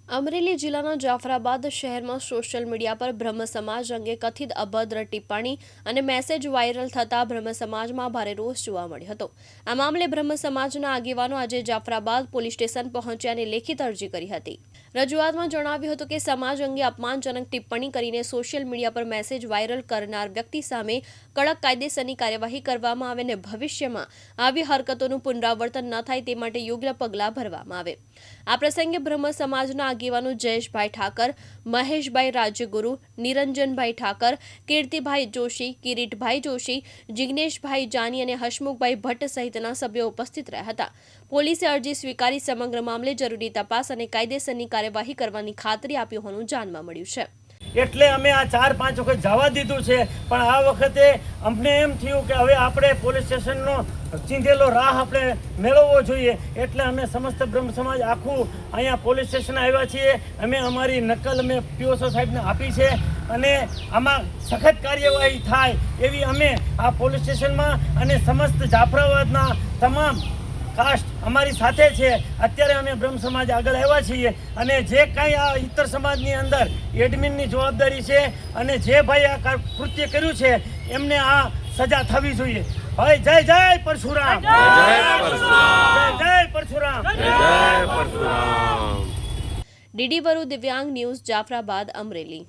અમરેલી જિલ્લાના જાફરાબાદ શહેરમાં social media પર બ્રહ્મ સમાજ અંગે કથિત અભદ્ર ટિપ્પણી અને મેસેજ વાયરલ થતા બ્રહ્મ સમાજમાં ભારે રોષ જોવા મળ્યો હતો। આ મામલે બ્રહ્મ સમાજના આગેવાનો આજે જાફરાબાદ પોલીસ સ્ટેશન પહોંચ્યા અને લેખિત અરજી કરી હતી। રજૂઆતમાં જણાવ્યું હતું કે સમાજ અંગે અપમાનજનક ટિપ્પણી કરીને સોશિયલ મીડિયા પર મેસેજ વાયરલ કરનાર વ્યક્તિ સામે કડક કાયદેસરની કાર્યવાહી કરવામાં આવે અને ભવિષ્યમાં આવી હરકતોનું પુનરાવર્તન ન થાય તે માટે યોગ્ય પગલાં ભરવામાં આવે। આ પ્રસંગે બ્રહ્મ સમાજના આગેવાનો જયેશભાઈ ઠાકર, મહેશભાઈ રાજ્યગુરુ, નિરંજનભાઈ ઠાકર, કીર્તિભાઈ જોશી, કિરીટભાઈ જોશી, જિગ્નેશભાઈ જાની અને હસમુખભાઈ ભટ્ટ સહિતના સભ્યો ઉપસ્થિત રહ્યા હતા। પોલીસે અરજી સ્વીકારી સમગ્ર મામલે જરૂરી તપાસ અને કાયદેસરની કાર્યવાહી કરવાની ખાતરી આપી હોવાનું જાણવા મળ્યું છે। એટલે અમે આ 4-5 વખત જવા દીધું છે, પણ આ વખતે અમને એમ થયું કે હવે આપણે પોલીસ સ્ટેશનનો ચીંધેલો રાહ આપણે મેળવવો જોઈએ। એટલે અમે સમસ્ત બ્રહ્મ સમાજ આખું અહીંયા પોલીસ સ્ટેશન આવ્યા છીએ। અમે અમારી નકલ અમે પીઓસો સાહેબને આપી છે અને આમાં સખત કાર્યવાહી થાય એવી અમે આ પોલીસ સ્ટેશનમાં અને સમસ્ત જાફરાબાદના તમામ કાસ્ટ અમારી સાથે છે। અત્યારે અમે બ્રહ્મ સમાજ આગળ આવ્યા છીએ અને જે કાંઈ આ ઇતર સમાજની અંદર એડમિનની જવાબદારી છે અને જે ભાઈ આ કૃત્ય કર્યું છે એમને આ સજા થવી જોઈએ। ભાઈ જય જય પરશુરામ, જય પરશુરામ। ડીડી વરુ દિવ્યાંગ ન્યૂઝ, જાફરાબાદ, અમરેલી।